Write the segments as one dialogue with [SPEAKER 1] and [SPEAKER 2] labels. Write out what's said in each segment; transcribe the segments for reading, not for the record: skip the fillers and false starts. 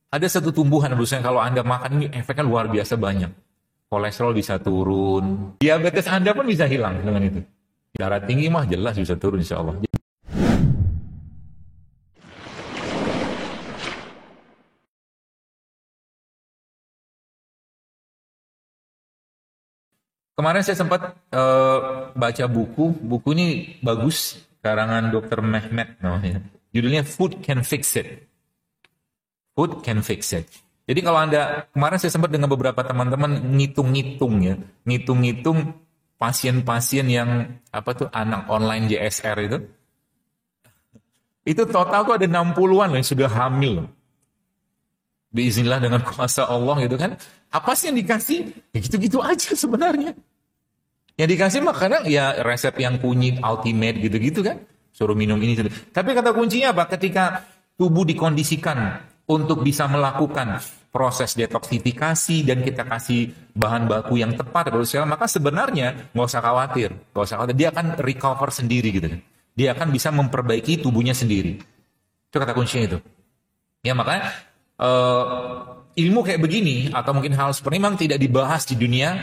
[SPEAKER 1] Ada satu tumbuhan yang kalau Anda makan ini efeknya luar biasa banyak. Kolesterol bisa turun, diabetes Anda pun bisa hilang dengan itu. Darah tinggi mah jelas bisa turun insya Allah. Kemarin saya sempat baca buku ini bagus, karangan Dr. Mehmet namanya. Judulnya Food Can Fix It. Food Can Fix It. Jadi kalau Anda, kemarin saya sempat dengan beberapa teman-teman ngitung-ngitung ya, ngitung-ngitung pasien-pasien yang apa tuh anak online JSR itu total tuh ada 60-an loh yang sudah hamil loh. Biiznillah dengan kuasa Allah gitu kan. Apa sih yang dikasih? Ya gitu-gitu aja sebenarnya. Yang dikasih makanan ya resep yang kunyit, ultimate gitu-gitu kan. Suruh minum ini. Tapi kata kuncinya apa? Ketika tubuh dikondisikan untuk bisa melakukan proses detoksifikasi dan kita kasih bahan baku yang tepat, maka sebenarnya nggak usah khawatir. Nggak usah khawatir. Dia akan recover sendiri gitu kan. Dia akan bisa memperbaiki tubuhnya sendiri. Itu kata kuncinya itu. Ya makanya ilmu kayak begini atau mungkin hal seperti ini memang tidak dibahas di dunia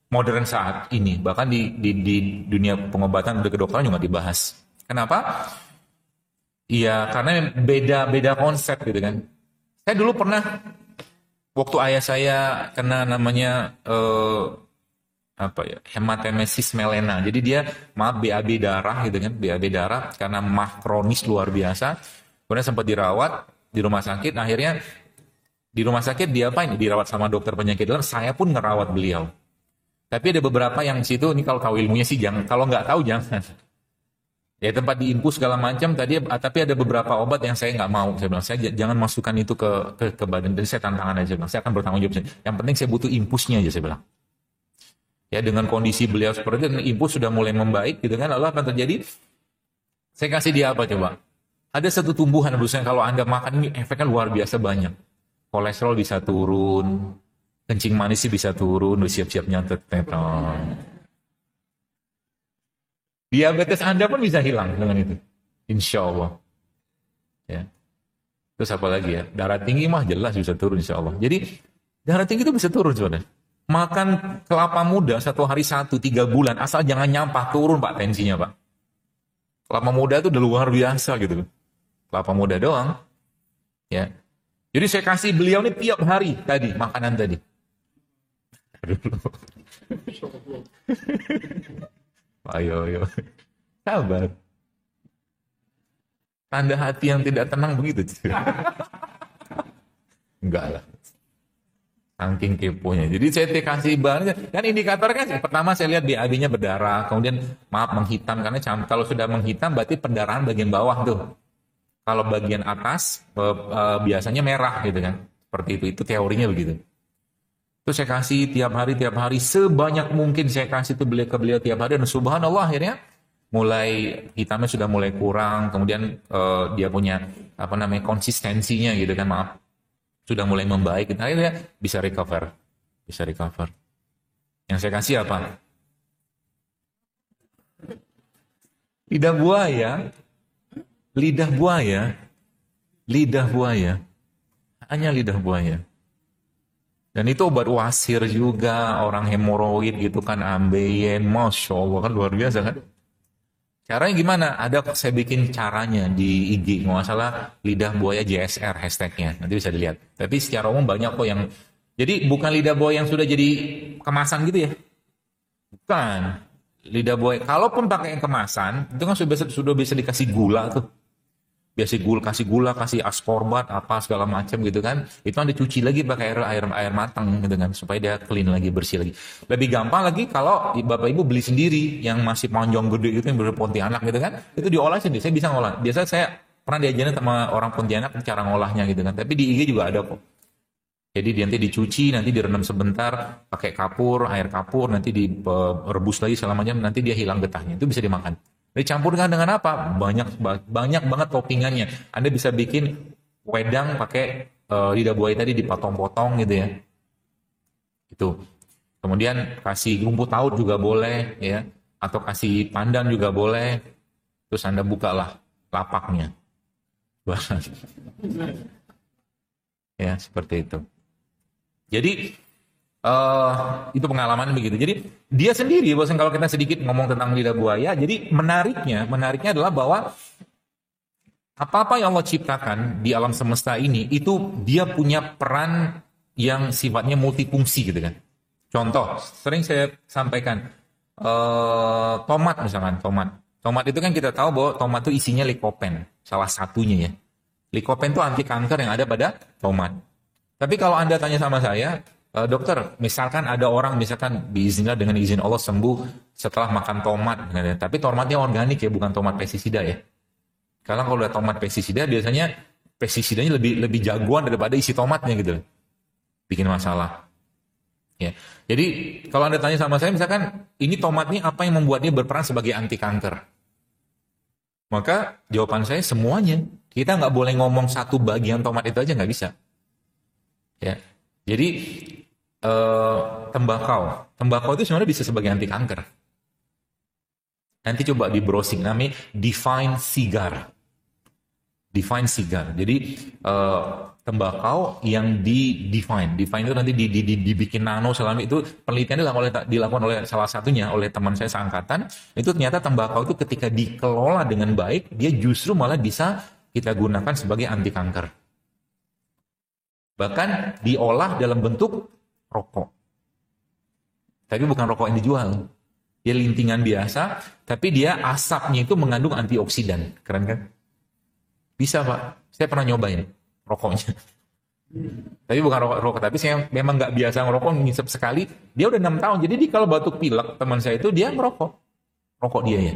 [SPEAKER 1] modern saat ini. Bahkan di dunia pengobatan dan kedokteran juga dibahas. Kenapa? Iya, karena beda konsep gitu kan. Saya dulu pernah waktu ayah saya kena namanya hematemesis melena. Jadi dia BAB darah gitu kan, BAB darah karena mah kronis luar biasa. Kemudian sempat dirawat di rumah sakit. Akhirnya di rumah sakit dia dirawat sama dokter penyakit dalam. Saya pun ngerawat beliau. Tapi ada beberapa yang di situ, ini kalau tahu ilmunya sih jangan, kalau nggak tahu jangan. Ya tempat diinfus segala macam tapi ada beberapa obat yang saya nggak mau. Saya bilang, saya jangan masukkan itu ke badan. Jadi saya tantangan aja, bilang, saya akan bertanggung jawab. Yang penting saya butuh infusnya aja, saya bilang. Ya dengan kondisi beliau seperti itu, infus sudah mulai membaik gitu kan, lalu apa yang terjadi? Saya kasih dia apa coba? Ada satu tumbuhan yang kalau Anda makan ini efeknya luar biasa banyak. Kolesterol bisa turun, kencing manis bisa turun, udah siap-siap nyantet teton. Diabetes Anda pun bisa hilang dengan itu. Insya Allah. Ya. Terus apa lagi ya? Darah tinggi mah jelas bisa turun insya Allah. Jadi darah tinggi itu bisa turun saudara. Makan kelapa muda 1 hari 1, 3 bulan. Asal jangan nyampah, turun Pak tensinya Pak. Kelapa muda itu udah luar biasa gitu. Kelapa muda doang. Ya. Jadi saya kasih beliau ini tiap hari tadi, makanan tadi. Ayo. Sabar. Tanda hati yang tidak tenang begitu. Enggak lah. Saking keponya. Jadi saya kasih bahannya. Kan indikator kan, pertama saya lihat BAB-nya berdarah. Kemudian menghitam. Karena kalau sudah menghitam berarti pendarahan bagian bawah tuh. Kalau bagian atas biasanya merah gitu kan. Seperti itu. Itu teorinya begitu. Terus saya kasih tiap hari sebanyak mungkin saya kasih itu ke beliau tiap hari dan subhanallah akhirnya mulai hitamnya sudah mulai kurang, kemudian dia punya konsistensinya gitu kan, sudah mulai membaik, dan akhirnya bisa recover. Yang saya kasih apa? Lidah buaya, hanya lidah buaya. Dan itu obat wasir juga, orang hemoroid gitu kan, ambeien, Masya Allah kan luar biasa kan. Caranya gimana? Saya bikin caranya di IG, nggak salah lidah buaya JSR hashtagnya, nanti bisa dilihat. Tapi secara umum banyak kok yang, jadi bukan lidah buaya yang sudah jadi kemasan gitu ya. Bukan. Lidah buaya, kalaupun pakai yang kemasan, itu kan sudah bisa dikasih gula tuh. Biasa kasih gula, kasih askorbat, apa segala macam gitu kan. Itu kan dicuci lagi pakai air matang gitu kan, supaya dia clean lagi, bersih lagi. Lebih gampang lagi kalau Bapak Ibu beli sendiri yang masih panjang gede itu yang Pontianak gitu kan. Itu diolah sendiri, saya bisa ngolah. Biasa saya pernah diajarin sama orang Pontianak cara ngolahnya gitu kan. Tapi di IG juga ada kok. Jadi nanti dicuci, nanti direndam sebentar pakai air kapur, nanti direbus lagi selamanya, nanti dia hilang getahnya. Itu bisa dimakan. Dicampurkan dengan apa? Banyak banget toppingannya. Anda bisa bikin wedang pakai lidah buaya tadi dipotong-potong gitu ya. Itu. Kemudian kasih rumput laut juga boleh ya, atau kasih pandan juga boleh. Terus Anda bukalah lapaknya. Ya. ya, seperti itu. Jadi itu pengalaman begitu. Jadi dia sendiri, bosan kalau kita sedikit ngomong tentang lidah buaya. Jadi menariknya adalah bahwa apa-apa yang Allah ciptakan di alam semesta ini itu dia punya peran yang sifatnya multifungsi gitu kan. Contoh, sering saya sampaikan tomat misalkan, tomat itu kan kita tahu bahwa tomat itu isinya lycopene, salah satunya ya. Lycopene itu anti kanker yang ada pada tomat. Tapi kalau Anda tanya sama saya, dokter, misalkan ada orang misalkan biiznillah dengan izin Allah sembuh setelah makan tomat, tapi tomatnya organik ya, bukan tomat pestisida ya. Karena kalau udah tomat pestisida biasanya pestisidanya lebih jagoan daripada isi tomatnya gitu, bikin masalah. Ya, jadi kalau Anda tanya sama saya, misalkan ini tomat ini apa yang membuat dia berperan sebagai anti kanker? Maka jawaban saya semuanya. Kita nggak boleh ngomong satu bagian tomat itu aja, nggak bisa. Ya, jadi tembakau itu sebenarnya bisa sebagai anti kanker. Nanti coba di browsing, namanya Define Cigar. Jadi tembakau yang define itu nanti dibikin nano selama itu penelitian dilakukan oleh salah satunya oleh teman saya seangkatan. Itu ternyata tembakau itu ketika dikelola dengan baik, dia justru malah bisa kita gunakan sebagai anti kanker. Bahkan diolah dalam bentuk rokok. Tapi bukan rokok yang dijual. Dia lintingan biasa, tapi dia asapnya itu mengandung antioksidan. Keren kan? Bisa Pak, saya pernah nyobain rokoknya. Tapi bukan rokok, tapi saya memang nggak biasa ngerokok, ngisep sekali. Dia udah 6 tahun, jadi kalau batuk pilek teman saya itu dia ngerokok, rokok dia ya.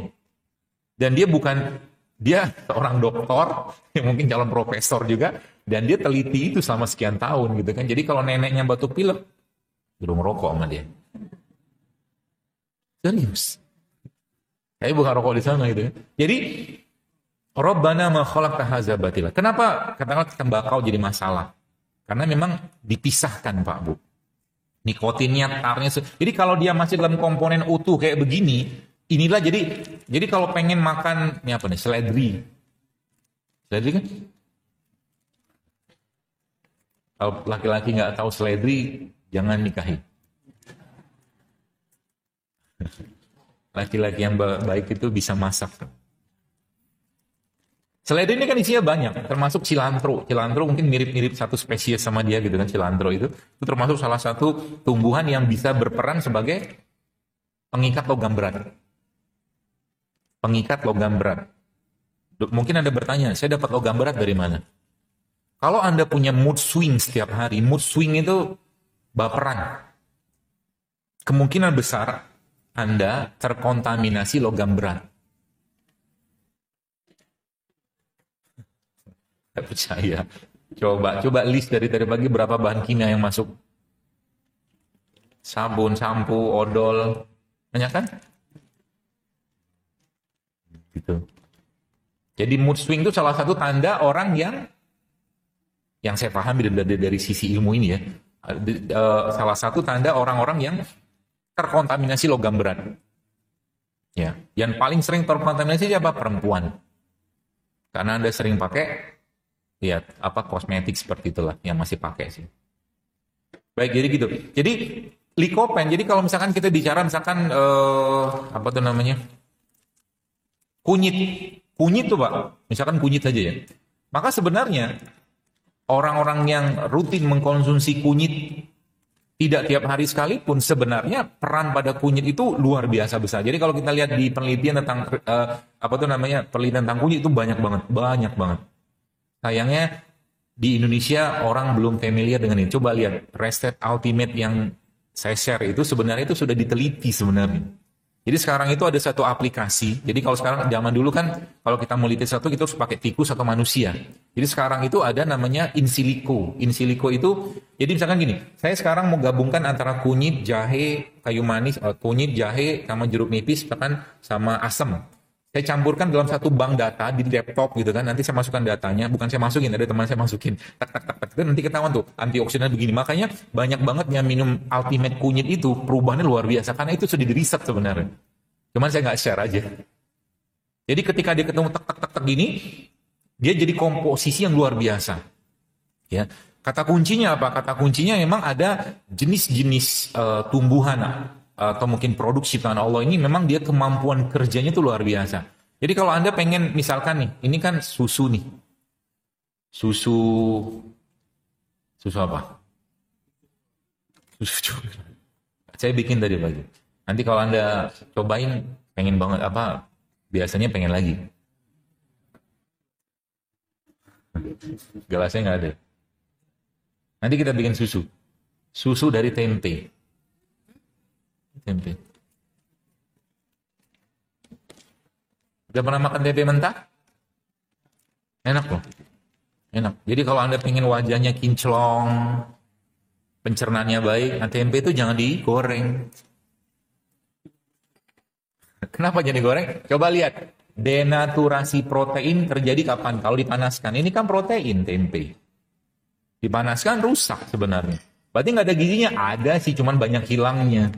[SPEAKER 1] Dan dia seorang doktor, yang mungkin calon profesor juga, dan dia teliti itu selama sekian tahun gitu kan. Jadi kalau neneknya batuk pilek, suruh ngerokok sama dia. Serius. Tapi bukan rokok di sana gitu. Jadi Rabbana ma khalaqta hadza batila. Kenapa katakanlah tembakau jadi masalah? Karena memang dipisahkan Pak Bu. Nikotinnya, tarnya. Jadi kalau dia masih dalam komponen utuh kayak begini, inilah jadi kalau pengen makan ini apa nih? Seledri. Seledri kan? Kalau laki-laki nggak tahu seledri, jangan nikahi. Laki-laki yang baik itu bisa masak. Seledri ini kan isinya banyak, termasuk cilantro. Cilantro mungkin mirip-mirip satu spesies sama dia gitu kan, cilantro itu termasuk salah satu tumbuhan yang bisa berperan sebagai pengikat logam berat. Pengikat logam berat. Mungkin Anda bertanya, saya dapat logam berat dari mana? Kalau Anda punya mood swing setiap hari, mood swing itu baperan. Kemungkinan besar Anda terkontaminasi logam berat. Tidak percaya. Coba list dari pagi berapa bahan kimia yang masuk. Sabun, sampo, odol. Banyak kan? Gitu. Jadi mood swing itu salah satu tanda orang yang saya pahami dari sisi ilmu ini ya. Salah satu tanda orang-orang yang terkontaminasi logam berat. Ya, yang paling sering terkontaminasi siapa? Perempuan. Karena Anda sering pakai kosmetik seperti itulah yang masih pakai sih. Baik, jadi gitu. Jadi lycopene. Jadi kalau misalkan kita bicara misalkan kunyit tuh Pak. Misalkan kunyit saja ya. Maka sebenarnya orang-orang yang rutin mengkonsumsi kunyit tidak tiap hari sekalipun, sebenarnya peran pada kunyit itu luar biasa besar. Jadi kalau kita lihat di penelitian tentang penelitian tentang kunyit itu banyak banget. Sayangnya di Indonesia orang belum familiar dengan ini. Coba lihat Rested Ultimate yang saya share itu sebenarnya itu sudah diteliti sebenarnya. Jadi sekarang itu ada satu aplikasi. Jadi kalau sekarang zaman dulu kan kalau kita mau teliti satu kita harus pakai tikus atau manusia. Jadi sekarang itu ada namanya in silico. In silico itu jadi misalkan gini, saya sekarang mau gabungkan antara kunyit, jahe, kayu manis, kunyit, jahe sama jeruk nipis bahkan sama asam. Saya campurkan dalam satu bank data di laptop gitu kan. Nanti saya masukkan datanya, bukan saya masukin, ada teman saya masukin. Tak. Itu nanti ketahuan tuh antioksidan begini. Makanya banyak banget yang minum Ultimate kunyit itu perubahannya luar biasa karena itu sudah di-riset sebenarnya. Cuman saya nggak share aja. Jadi ketika dia ketemu tak gini, dia jadi komposisi yang luar biasa. Ya. Kata kuncinya apa? Kata kuncinya memang ada jenis-jenis tumbuhan atau mungkin produk ciptaan Allah ini memang dia kemampuan kerjanya itu luar biasa. Jadi kalau Anda pengen misalkan nih, ini kan susu nih. Susu susu apa? Susu coklat. Saya bikin tadi pagi. Nanti kalau Anda cobain pengen banget apa? Biasanya pengen lagi. Gelasnya nggak ada. Nanti kita bikin susu. Susu dari tempe. Tempe. Udah pernah makan tempe mentah? Enak loh. Enak. Jadi kalau Anda pengen wajahnya kinclong, pencernaannya baik, nah tempe itu jangan digoreng. Kenapa jadi goreng? Coba lihat. Denaturasi protein terjadi kapan? Kalau dipanaskan. Ini kan protein tempe. Dipanaskan rusak sebenarnya. Berarti nggak ada gizinya? Ada sih, cuman banyak hilangnya.